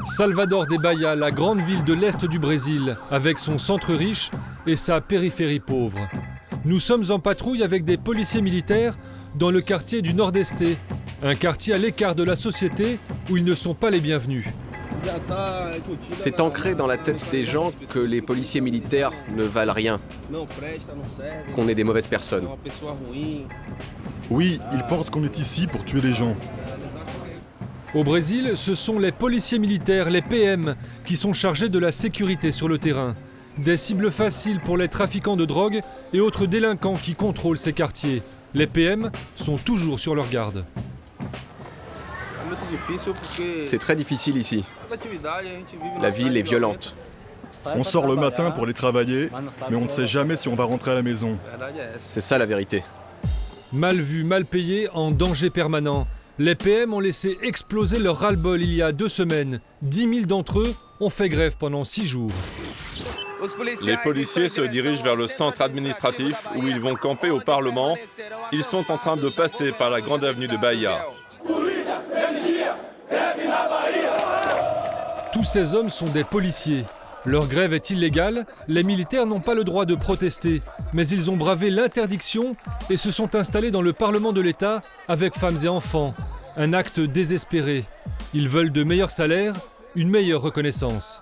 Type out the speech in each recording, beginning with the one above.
Salvador de Bahia, la grande ville de l'Est du Brésil, avec son centre riche et sa périphérie pauvre. Nous sommes en patrouille avec des policiers militaires dans le quartier du Nordeste, un quartier à l'écart de la société où ils ne sont pas les bienvenus. C'est ancré dans la tête des gens que les policiers militaires ne valent rien, qu'on est des mauvaises personnes. Oui, ils pensent qu'on est ici pour tuer les gens. Au Brésil, ce sont les policiers militaires, les PM, qui sont chargés de la sécurité sur le terrain. Des cibles faciles pour les trafiquants de drogue et autres délinquants qui contrôlent ces quartiers. Les PM sont toujours sur leur garde. C'est très difficile ici. La ville est violente. On sort le matin pour aller travailler, mais on ne sait jamais si on va rentrer à la maison. C'est ça la vérité. Mal vus, mal payés, en danger permanent. Les PM ont laissé exploser leur ras-le-bol il y a 2 semaines. 10 000 d'entre eux ont fait grève pendant 6 jours. Les policiers se dirigent vers le centre administratif où ils vont camper au Parlement. Ils sont en train de passer par la grande avenue de Bahia. Tous ces hommes sont des policiers. Leur grève est illégale, les militaires n'ont pas le droit de protester, mais ils ont bravé l'interdiction et se sont installés dans le Parlement de l'État avec femmes et enfants. Un acte désespéré. Ils veulent de meilleurs salaires, une meilleure reconnaissance.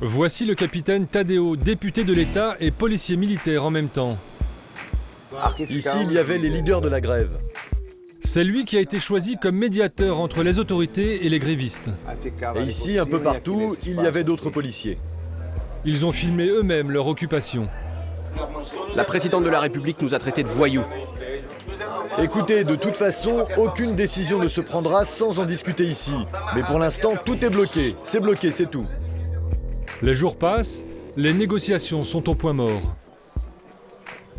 Voici le capitaine Tadeo, député de l'État et policier militaire en même temps. Ici, il y avait les leaders de la grève. C'est lui qui a été choisi comme médiateur entre les autorités et les grévistes. Et ici, un peu partout, il y avait d'autres policiers. Ils ont filmé eux-mêmes leur occupation. La présidente de la République nous a traités de voyous. Écoutez, de toute façon, aucune décision ne se prendra sans en discuter ici. Mais pour l'instant, tout est bloqué, c'est tout. Les jours passent, les négociations sont au point mort.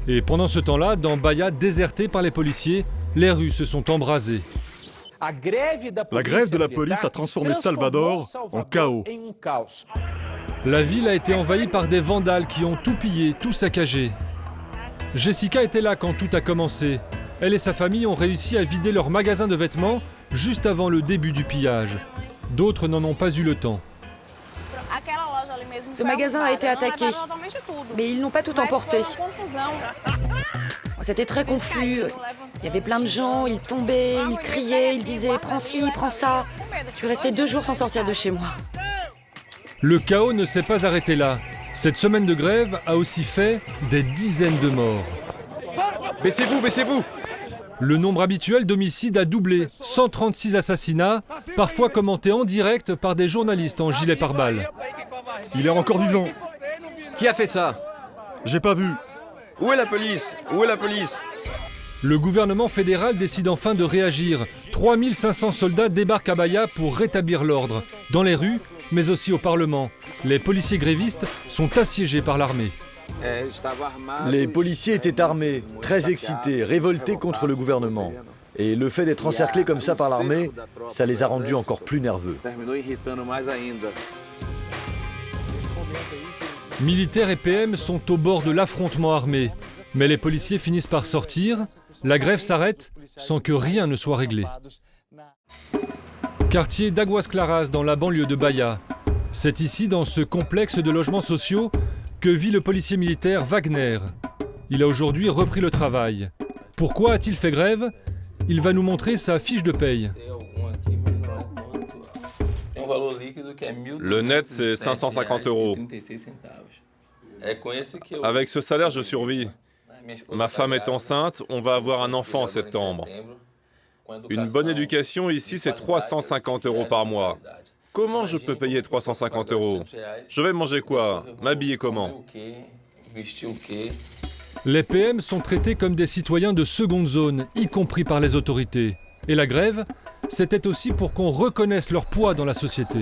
Et pendant ce temps-là, dans Bahia, déserté par les policiers, les rues se sont embrasées. La grève de la police a transformé Salvador en chaos. La ville a été envahie par des vandales qui ont tout pillé, tout saccagé. Jessica était là quand tout a commencé. Elle et sa famille ont réussi à vider leur magasin de vêtements juste avant le début du pillage. D'autres n'en ont pas eu le temps. Ce magasin a été attaqué, mais ils n'ont pas tout emporté. C'était très confus. Il y avait plein de gens, ils tombaient, ils criaient, ils disaient « prends ci, prends ça ». Je suis restée 2 jours sans sortir de chez moi. Le chaos ne s'est pas arrêté là. Cette semaine de grève a aussi fait des dizaines de morts. Baissez-vous, baissez-vous! Le nombre habituel d'homicides a doublé. 136 assassinats, parfois commentés en direct par des journalistes en gilet pare-balles. Il est encore vivant. Qui a fait ça? J'ai pas vu. Où est la police? Où est la police? Le gouvernement fédéral décide enfin de réagir. 3500 soldats débarquent à Bahia pour rétablir l'ordre, dans les rues, mais aussi au Parlement. Les policiers grévistes sont assiégés par l'armée. Les policiers étaient armés, très excités, révoltés contre le gouvernement. Et le fait d'être encerclés comme ça par l'armée, ça les a rendus encore plus nerveux. Militaires et PM sont au bord de l'affrontement armé. Mais les policiers finissent par sortir. La grève s'arrête sans que rien ne soit réglé. Quartier d'Aguas Claras dans la banlieue de Bahia. C'est ici, dans ce complexe de logements sociaux, que vit le policier militaire Wagner. Il a aujourd'hui repris le travail. Pourquoi a-t-il fait grève? Il va nous montrer sa fiche de paye. Le net, c'est 550 €. Avec ce salaire, je survis. Ma femme est enceinte, on va avoir un enfant en septembre. Une bonne éducation ici, c'est 350 € par mois. Comment je peux payer 350 €? Je vais manger quoi? M'habiller comment? Les PM sont traités comme des citoyens de seconde zone, y compris par les autorités. Et la grève, c'était aussi pour qu'on reconnaisse leur poids dans la société.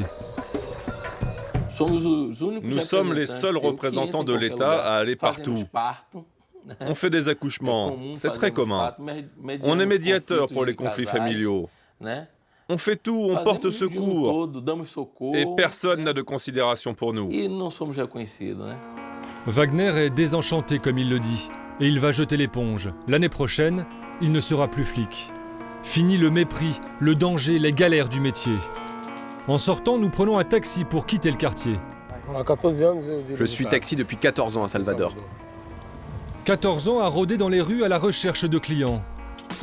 Nous sommes les seuls représentants de l'État à aller partout. On fait des accouchements, c'est très commun. On est médiateur pour les conflits familiaux. On fait tout, on porte secours. Et personne n'a de considération pour nous. Wagner est désenchanté, comme il le dit, et il va jeter l'éponge. L'année prochaine, il ne sera plus flic. Fini le mépris, le danger, les galères du métier. En sortant, nous prenons un taxi pour quitter le quartier. Je suis taxi depuis 14 ans à Salvador. 14 ans à rôder dans les rues à la recherche de clients.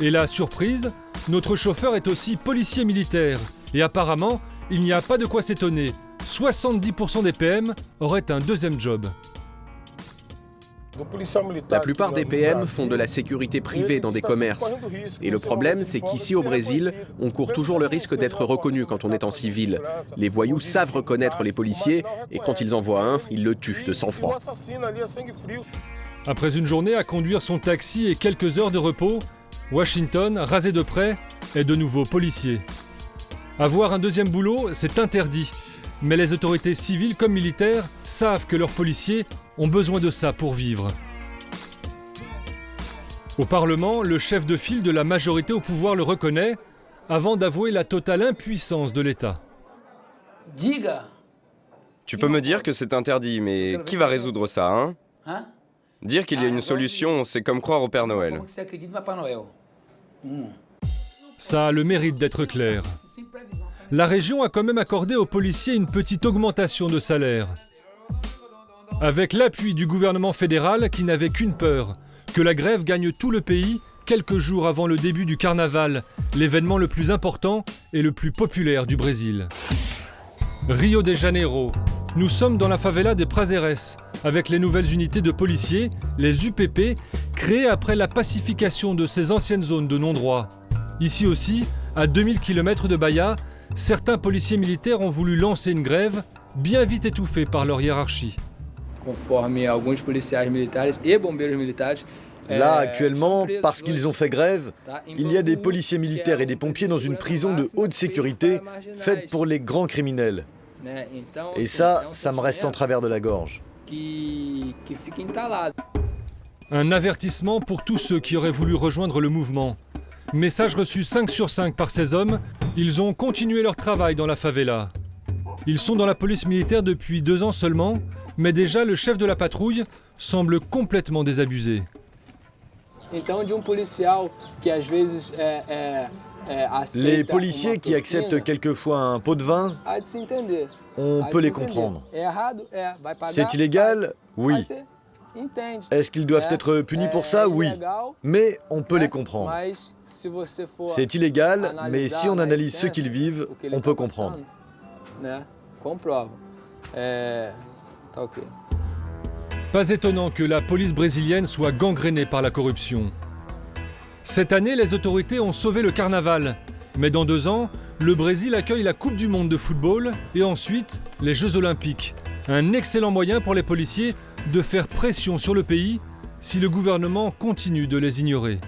Et la surprise, notre chauffeur est aussi policier militaire. Et apparemment, il n'y a pas de quoi s'étonner. 70% des PM auraient un deuxième job. La plupart des PM font de la sécurité privée dans des commerces. Et le problème, c'est qu'ici au Brésil, on court toujours le risque d'être reconnu quand on est en civil. Les voyous savent reconnaître les policiers et quand ils en voient un, ils le tuent de sang-froid. Après une journée à conduire son taxi et quelques heures de repos, Washington, rasé de près, est de nouveau policier. Avoir un deuxième boulot, c'est interdit. Mais les autorités civiles comme militaires savent que leurs policiers ont besoin de ça pour vivre. Au Parlement, le chef de file de la majorité au pouvoir le reconnaît, avant d'avouer la totale impuissance de l'État. Tu peux me dire que c'est interdit, mais qui va résoudre ça, hein? Dire qu'il y a une solution, c'est comme croire au Père Noël. Ça a le mérite d'être clair. La région a quand même accordé aux policiers une petite augmentation de salaire. Avec l'appui du gouvernement fédéral qui n'avait qu'une peur, que la grève gagne tout le pays quelques jours avant le début du carnaval, l'événement le plus important et le plus populaire du Brésil. Rio de Janeiro. Nous sommes dans la favela de Prazeres, avec les nouvelles unités de policiers, les UPP, créées après la pacification de ces anciennes zones de non-droit. Ici aussi, à 2000 km de Bahia, certains policiers militaires ont voulu lancer une grève, bien vite étouffée par leur hiérarchie. Là, actuellement, parce qu'ils ont fait grève, il y a des policiers militaires et des pompiers dans une prison de haute sécurité faite pour les grands criminels. Et ça me reste en travers de la gorge. Un avertissement pour tous ceux qui auraient voulu rejoindre le mouvement. Message reçu 5 sur 5 par ces hommes, ils ont continué leur travail dans la favela. Ils sont dans la police militaire depuis 2 ans seulement, mais déjà le chef de la patrouille semble complètement désabusé. Les policiers qui acceptent quelquefois un pot de vin, on peut les comprendre. C'est illégal? Oui. Est-ce qu'ils doivent être punis pour ça? Oui. Mais on peut les comprendre. C'est illégal, mais si on analyse ce qu'ils vivent, on peut comprendre. Pas étonnant que la police brésilienne soit gangrénée par la corruption. Cette année, les autorités ont sauvé le carnaval. Mais dans 2 ans, le Brésil accueille la Coupe du Monde de football et ensuite les Jeux Olympiques. Un excellent moyen pour les policiers de faire pression sur le pays si le gouvernement continue de les ignorer.